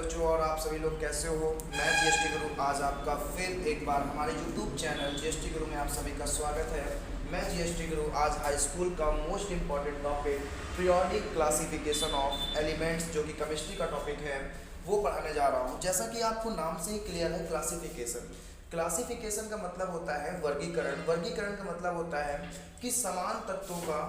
बच्चों और आप सभी लोग कैसे हो। मैं जीएसटी गुरु आज आपका फिर एक बार हमारे यूट्यूब चैनल जीएसटी गुरु में आप सभी का स्वागत है। मैं जीएसटी गुरु आज हाई स्कूल का most important topic periodic classification of elements जो कि केमिस्ट्री का टॉपिक है वो पढ़ाने जा रहा हूँ। जैसा कि आपको नाम से ही क्लियर है, क्लासिफिकेशन। क्लासिफिकेशन का मतलब होता है वर्गीकरण। वर्गीकरण का मतलब होता है कि समान तत्वों का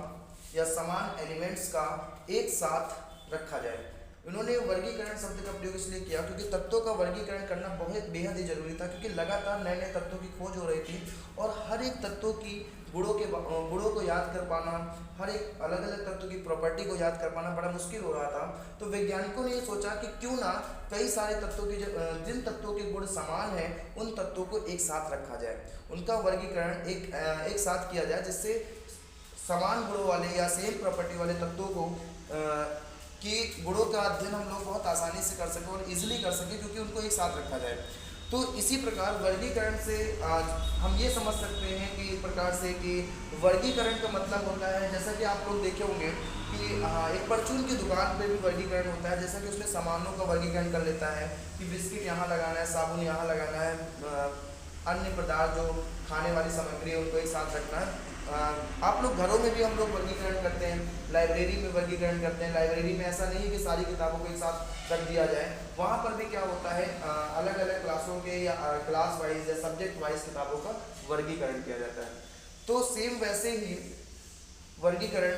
या समान एलिमेंट्स का एक साथ रखा जाए। उन्होंने वर्गीकरण शब्द का प्रयोग इसलिए किया क्योंकि तत्वों का वर्गीकरण करना बहुत बेहद ही जरूरी था, क्योंकि लगातार नए नए तत्वों की खोज हो रही थी और हर एक तत्वों की गुणों को याद कर पाना, हर एक अलग अलग तत्व की प्रॉपर्टी को याद कर पाना बड़ा मुश्किल हो रहा था। तो वैज्ञानिकों ने ये सोचा कि क्यों ना कई सारे तत्वों के जिन तत्वों के गुण समान हैं उन तत्वों को एक साथ रखा जाए, उनका वर्गीकरण एक साथ किया जाए, जिससे समान गुणों वाले या सेम प्रॉपर्टी वाले तत्वों को कि गुणों का अध्ययन हम लोग बहुत आसानी से कर सकें और इजीली कर सकें, क्योंकि उनको एक साथ रखा जाए। तो इसी प्रकार वर्गीकरण से आज हम ये समझ सकते हैं कि एक प्रकार से कि वर्गीकरण का मतलब होता है, जैसा कि आप लोग देखे होंगे कि एक परचून की दुकान पे भी वर्गीकरण होता है। जैसा कि उसमें सामानों का वर्गीकरण कर लेता है कि बिस्किट यहाँ लगाना है, साबुन यहाँ लगाना है, अन्य पदार्थ जो खाने वाली सामग्री है उनको एक साथ रखना है। आप लोग घरों में भी हम लोग वर्गीकरण करते हैं, लाइब्रेरी में वर्गीकरण करते हैं। लाइब्रेरी में ऐसा नहीं है कि सारी किताबों को एक साथ रख दिया जाए, वहाँ पर भी क्या होता है अलग अलग क्लासों के या क्लास वाइज या सब्जेक्ट वाइज किताबों का वर्गीकरण किया जाता है। तो सेम वैसे ही वर्गीकरण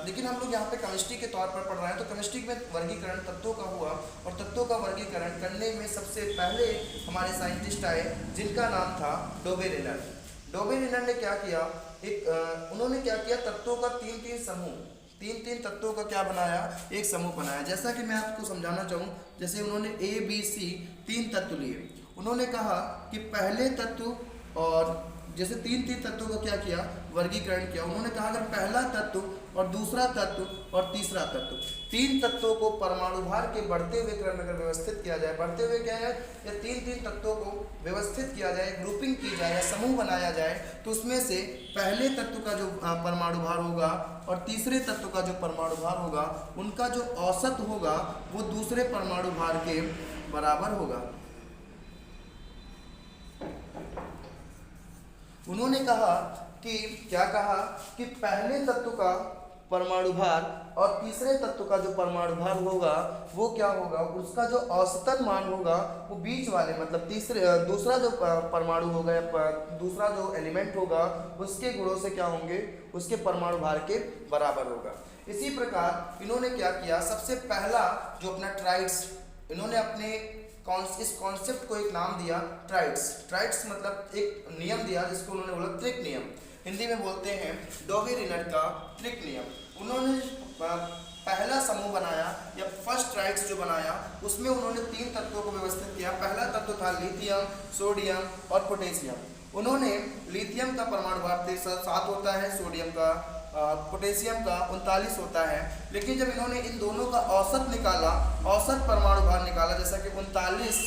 लेकिन हम लोग यहाँ पे केमिस्ट्री के तौर पर पढ़ रहे हैं। तो केमिस्ट्री में वर्गीकरण तत्वों का हुआ और तत्वों का वर्गीकरण करने में सबसे पहले हमारे साइंटिस्ट आए जिनका नाम था डोबे रेनर। डोबे रेनर ने क्या किया, उन्होंने क्या किया, तत्वों का तीन तत्वों का क्या बनाया, एक समूह बनाया। जैसा कि मैं आपको समझाना चाहूँ, जैसे उन्होंने ए बी सी तीन तत्व लिए। उन्होंने कहा कि पहले तत्व और जैसे तीन तत्वों का क्या किया, वर्गीकरण किया। उन्होंने कहा अगर पहला तत्व और दूसरा तत्व और तीसरा तत्व, तीन तत्वों को परमाणु भार के बढ़ते हुए क्रम में अगर व्यवस्थित किया जाए, बढ़ते हुए क्या है, या तीन तत्वों को व्यवस्थित किया जाए, ग्रुपिंग की जाए या समूह बनाया जाए, तो उसमें से पहले तत्व का जो परमाणु भार होगा और तीसरे तत्व का जो परमाणु भार होगा, उनका जो औसत होगा वो दूसरे परमाणु भार के बराबर होगा। उन्होंने कहा कि क्या कहा कि पहले तत्व का परमाणु भार और तीसरे तत्व का जो परमाणु भार होगा वो क्या होगा, उसका जो औसतन मान होगा वो बीच वाले मतलब दूसरा जो परमाणु होगा या दूसरा जो एलिमेंट होगा उसके गुणों से क्या होंगे, उसके परमाणु भार के बराबर होगा। इसी प्रकार इन्होंने क्या किया, सबसे पहला जो अपना ट्राइड्स, इन्होंने अपने इस कॉन्सेप्ट को एक नाम दिया ट्राइड्स। ट्राइड्स मतलब एक नियम दिया जिसको उन्होंने बोला त्रिक नियम, हिंदी में बोलते हैं डोबे रेनर का त्रिक नियम। उन्होंने पहला समूह बनाया या फर्स्ट ट्राइड्स जो बनाया उसमें उन्होंने तीन तत्वों को व्यवस्थित किया। पहला तत्व था लिथियम, सोडियम और पोटेशियम। उन्होंने लिथियम का परमाणु भार 7 होता है, सोडियम का पोटेशियम का 39 होता है। लेकिन जब इन्होंने इन दोनों का औसत निकाला, औसत परमाणु भार निकाला, जैसा कि 39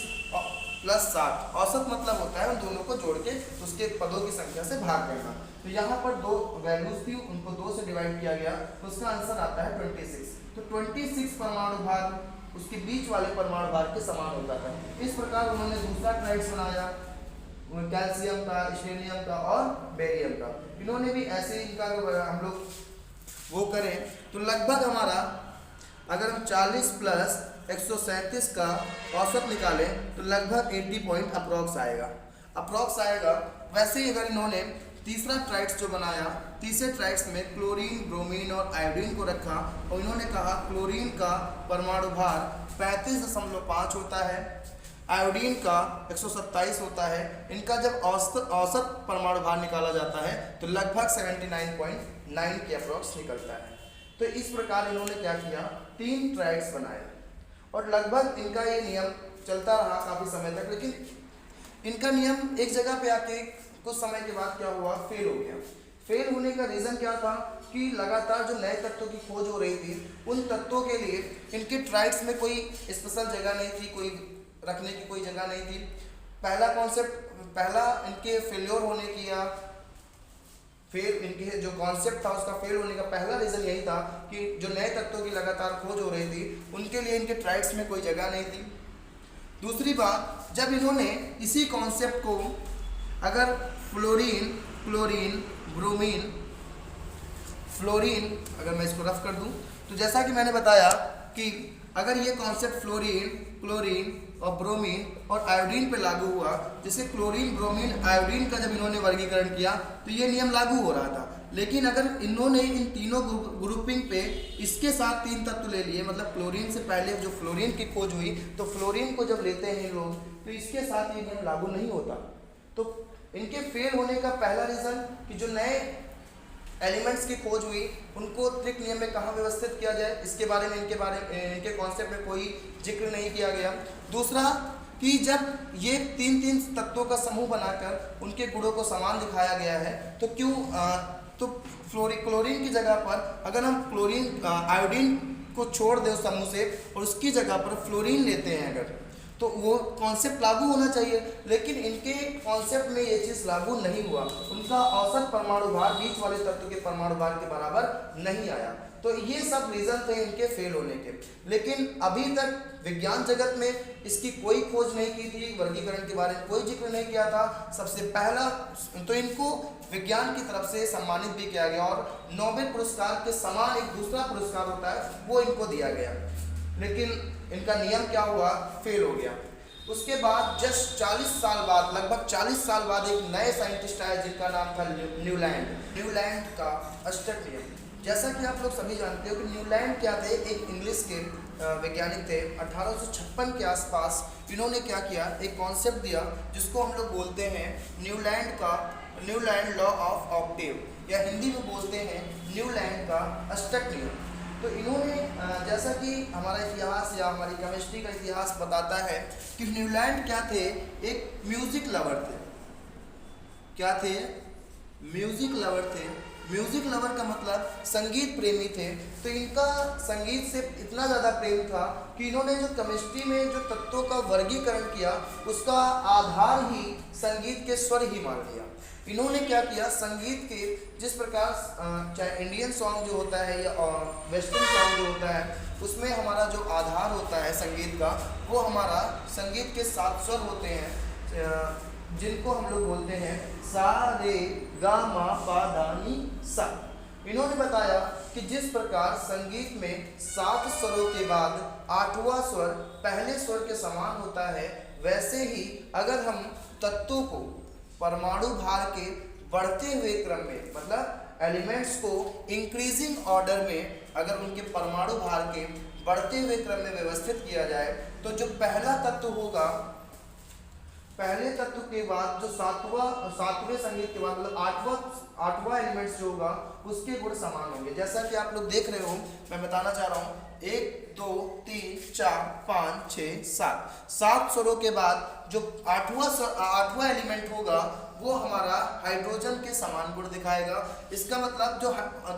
+ 7, औसत मतलब होता है उन दोनों को जोड़ के उसके पदों की संख्या से भाग करना। तो यहाँ पर दो वैल्यूज थी, उनको 2 से डिवाइड किया गया, तो उसका आंसर आता है 26। तो 26 परमाणु भार उसके बीच वाले परमाणु भार के समान होता था। इस प्रकार उन्होंने दूसरा ट्राइड्स बनाया कैल्शियम का, स्टेनियम का और बेरियम का। इन्होंने भी ऐसे ही इनका हम लोग वो करें तो लगभग हमारा अगर हम 40 + 137 का औसत निकालें तो लगभग 80 पॉइंट अप्रॉक्स आएगा। वैसे ही अगर इन्होंने तीसरा ट्राइड्स जो बनाया, तीसरे ट्राइड्स में क्लोरीन, ब्रोमीन और आयोडीन को रखा और इन्होंने कहा क्लोरीन का परमाणु भार 35.5 होता है, आयोडीन का 127 होता है। इनका जब औसत परमाणु भार निकाला जाता है तो लगभग 79.9 के अप्रॉक्स निकलता है। तो इस प्रकार इन्होंने क्या किया, 3 ट्राइड्स बनाए और लगभग इनका ये नियम चलता रहा काफ़ी समय तक। लेकिन इनका नियम एक जगह पे आके कुछ समय के बाद क्या हुआ, फेल हो गया। फेल होने का रीज़न क्या था कि लगातार जो नए तत्वों की खोज हो रही थी उन तत्वों के लिए इनके ट्राइड्स में कोई स्पेशल जगह नहीं थी, कोई रखने की कोई जगह नहीं थी। पहला इनके फेल्योर होने की या फेल, इनके जो कॉन्सेप्ट था उसका फेल होने का पहला रीज़न यही था कि जो नए तत्वों की लगातार खोज हो रही थी उनके लिए इनके ट्रायल्स में कोई जगह नहीं थी। दूसरी बात, जब इन्होंने इसी कॉन्सेप्ट को अगर फ्लोरीन, क्लोरीन, ब्रोमीन, फ्लोरीन अगर मैं इसको रफ कर दूं तो जैसा कि मैंने बताया कि अगर ये कॉन्सेप्ट फ्लोरीन, क्लोरीन और ब्रोमीन और आयोडीन पे लागू हुआ, जैसे क्लोरीन, ब्रोमीन, आयोडीन का जब इन्होंने वर्गीकरण किया तो ये नियम लागू हो रहा था। लेकिन अगर इन्होंने इन तीनों ग्रुपिंग पे इसके साथ 3 तत्व ले लिए, मतलब क्लोरीन से पहले जो फ्लोरीन की खोज हुई तो फ्लोरीन को जब लेते हैं लोग तो इसके साथ ये नियम लागू नहीं होता। तो इनके फेल होने का पहला रीज़न कि जो नए एलिमेंट्स की खोज हुई उनको त्रिक नियम में कहाँ व्यवस्थित किया जाए, इसके बारे में इनके कॉन्सेप्ट में कोई जिक्र नहीं किया गया। दूसरा कि जब ये 3 तत्वों का समूह बनाकर उनके गुणों को समान दिखाया गया है तो क्यों तो क्लोरीन की जगह पर अगर हम क्लोरीन आयोडीन को छोड़ दें उस समूह से और उसकी जगह पर फ्लोरीन लेते हैं अगर, तो वो कॉन्सेप्ट लागू होना चाहिए। लेकिन इनके कॉन्सेप्ट में ये चीज़ लागू नहीं हुआ, उनका औसत परमाणु भार बीच वाले तत्व के परमाणु भार के बराबर नहीं आया। तो ये सब रीज़न थे इनके फेल होने के। लेकिन अभी तक विज्ञान जगत में इसकी कोई खोज नहीं की थी, वर्गीकरण के बारे में कोई जिक्र नहीं किया था। सबसे पहला तो इनको विज्ञान की तरफ से सम्मानित भी किया गया और नोबेल पुरस्कार के समान एक दूसरा पुरस्कार होता है वो इनको दिया गया, लेकिन इनका नियम क्या हुआ, फेल हो गया। उसके बाद जस्ट 40 साल बाद, लगभग 40 साल बाद एक नए साइंटिस्ट आए जिनका नाम था न्यूलैंड का अष्टक नियम। जैसा कि आप लोग सभी जानते हो कि न्यूलैंड क्या थे, एक इंग्लिश के वैज्ञानिक थे। 1856 के आसपास इन्होंने क्या किया, एक कॉन्सेप्ट दिया जिसको हम लोग बोलते हैं न्यूलैंड लॉ ऑफ ऑक्टेव, या हिंदी में बोलते हैं न्यूलैंड का अष्टक नियम। तो इन्होंने जैसा कि हमारा इतिहास या हमारी केमिस्ट्री का इतिहास बताता है कि न्यूलैंड क्या थे, एक म्यूजिक लवर थे। क्या थे? म्यूजिक लवर थे। म्यूजिक लवर का मतलब संगीत प्रेमी थे। तो इनका संगीत से इतना ज़्यादा प्रेम था कि इन्होंने जो केमिस्ट्री में जो तत्वों का वर्गीकरण किया उसका आधार ही संगीत के स्वर ही मान लिया। इन्होंने क्या किया, संगीत के जिस प्रकार चाहे इंडियन सॉन्ग जो होता है या वेस्टर्न सॉन्ग जो होता है उसमें हमारा जो आधार होता है संगीत का, वो हमारा संगीत के 7 स्वर होते हैं जिनको हम लोग बोलते हैं सा रे गा मा पा धा नी सा। इन्होंने बताया कि जिस प्रकार संगीत में 7 स्वरों के बाद 8वां स्वर पहले स्वर के समान होता है, वैसे ही अगर हम तत्वों को परमाणु भार के बढ़ते हुए क्रम में, मतलब एलिमेंट्स को इंक्रीजिंग ऑर्डर में अगर उनके परमाणु भार के बढ़ते हुए क्रम में व्यवस्थित किया जाए तो जो पहला तत्व होगा, पहले तत्व के बाद जो सातवें संगीत के बाद मतलब आठवां एलिमेंट्स जो होगा उसके गुण समान होंगे। जैसा कि आप लोग देख रहे हो, मैं बताना चाह रहा हूँ 1 2 3 4 5 6 7 स्वरों के बाद जो आठवां एलिमेंट होगा वो हमारा हाइड्रोजन के समान गुण दिखाएगा। इसका मतलब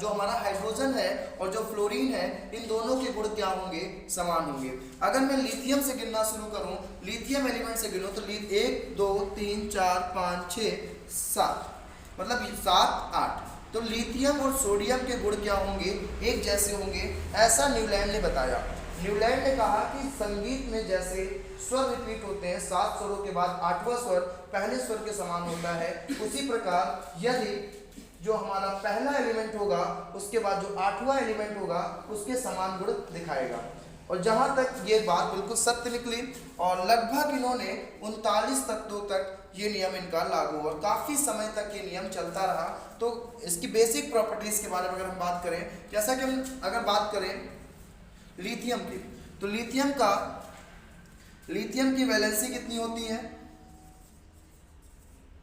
जो हमारा हाइड्रोजन है और जो फ्लोरीन है, इन दोनों के गुण क्या होंगे, समान होंगे। अगर मैं लिथियम से गिनना शुरू करूं, लिथियम एलिमेंट से गिनूं तो 1 2 3 4 5 6 7 मतलब 7 8, तो लिथियम और सोडियम के गुण क्या होंगे, एक जैसे होंगे, ऐसा न्यूलैंड ने बताया। न्यूलैंड ने कहा कि संगीत में जैसे स्वर रिपीट होते हैं, 7 स्वरों के बाद 8वां स्वर पहले स्वर के समान होता है, उसी प्रकार यदि जो हमारा पहला एलिमेंट होगा उसके बाद जो 8वां एलिमेंट होगा उसके समान गुण दिखाएगा। और जहाँ तक ये बात बिल्कुल सत्य निकली और लगभग इन्होंने 39 तत्वों तक ये नियम इनका लागू हुआ। काफ़ी समय तक ये नियम चलता रहा। तो इसकी बेसिक प्रॉपर्टीज़ के बारे में अगर हम बात करें, जैसा कि हम अगर बात करें लिथियम की, तो लिथियम की वैलेंसी कितनी होती है,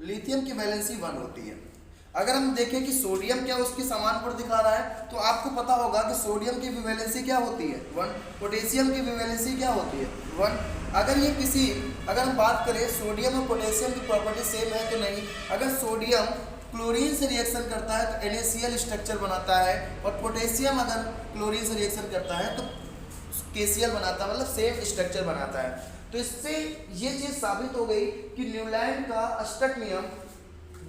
लिथियम की वैलेंसी 1 होती है। अगर हम देखें कि सोडियम क्या उसकी समान गुण दिखा रहा है तो आपको पता होगा कि सोडियम की भी वैलेंसी क्या होती है 1, पोटेशियम की भी वैलेंसी क्या होती है 1। अगर हम बात करें सोडियम और पोटेशियम की प्रॉपर्टी सेम है कि नहीं, अगर सोडियम क्लोरीन से रिएक्शन करता है तो NaCl स्ट्रक्चर बनाता है और पोटेशियम अगर क्लोरीन से रिएक्शन करता है तो KCl बनाता है, मतलब सेम स्ट्रक्चर बनाता है। तो इससे ये चीज़ साबित हो गई कि न्यूलैंड का अष्टक नियम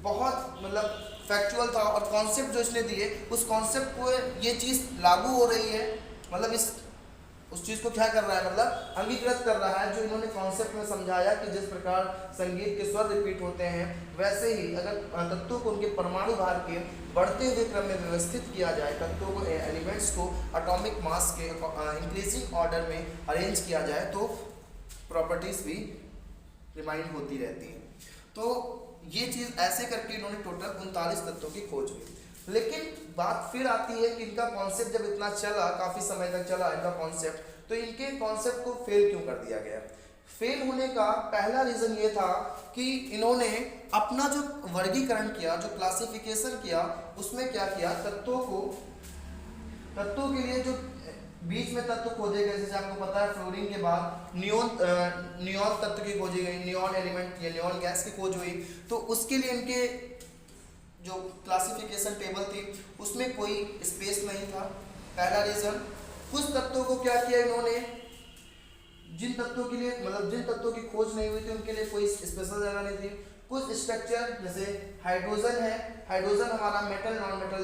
बहुत मतलब फैक्चुअल था और कॉन्सेप्ट जो इसने दिए उस कॉन्सेप्ट को ये चीज़ लागू हो रही है, मतलब उस चीज़ को क्या कर रहा है, मतलब अंगीकृत कर रहा है जो इन्होंने कॉन्सेप्ट में समझाया कि जिस प्रकार संगीत के स्वर रिपीट होते हैं वैसे ही अगर तत्वों को उनके परमाणु भार के बढ़ते हुए क्रम में व्यवस्थित किया जाए, तत्वों को एलिमेंट्स को एटॉमिक मास के इंक्रीजिंग ऑर्डर में अरेंज किया जाए तो प्रॉपर्टीज भी रिमाइंड होती रहती है। तो ये चीज़ ऐसे करके इन्होंने टोटल 39 तत्वों की खोज हुई। लेकिन बात फिर आती है कि इनका कॉन्सेप्ट जब इतना चला, काफ़ी समय तक चला इनका कॉन्सेप्ट, तो इनके कॉन्सेप्ट को फेल क्यों कर दिया गया? फेल होने का पहला रीज़न ये था कि इन्होंने अपना जो वर्गीकरण किया, जो क्लासिफिकेशन किया, उसमें क्या किया, तत्वों के लिए जो बीच में तत्व खोजे गए, जैसे आपको पता है फ्लोरीन के बाद नियॉन तत्व की खोजी गई, नियॉन एलिमेंट या नियॉन गैस की खोज हुई। तो उसके लिए इनके जो क्लासिफिकेशन टेबल थी उसमें कोई स्पेस नहीं था, पहला रीजन। कुछ तत्वों को क्या किया इन्होंने, जिन तत्वों के लिए, मतलब जिन तत्वों की खोज नहीं हुई थी उनके लिए कोई स्पेशल जगह नहीं थी। कुछ स्ट्रक्चर जैसे हाइड्रोजन है, हाइड्रोजन हमारा metal non metal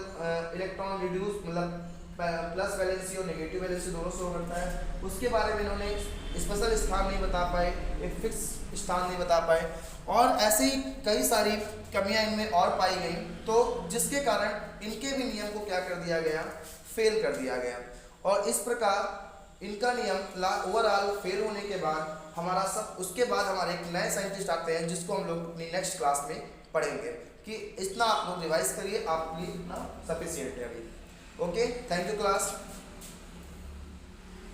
electron reduce, मतलब प्लस वैलेंसी और नेगेटिव वैलेंसी दोनों शो करता है, उसके बारे में इन्होंने स्पेशल स्थान नहीं बता पाए, एक फिक्स स्थान नहीं बता पाए, और ऐसे ही कई सारी कमियां इनमें और पाई गई, तो जिसके कारण इनके भी नियम को क्या कर दिया गया, फेल कर दिया गया। और इस प्रकार इनका नियम ओवरऑल फेल होने के बाद हमारा सब, उसके बाद हमारे एक नए साइंटिस्ट आते हैं जिसको हम लोग अपनी नेक्स्ट क्लास में पढ़ेंगे। कि इतना आप लोग रिवाइज करिए, आपके लिए इतना सफिशिएंट है अभी। Okay, thank you class.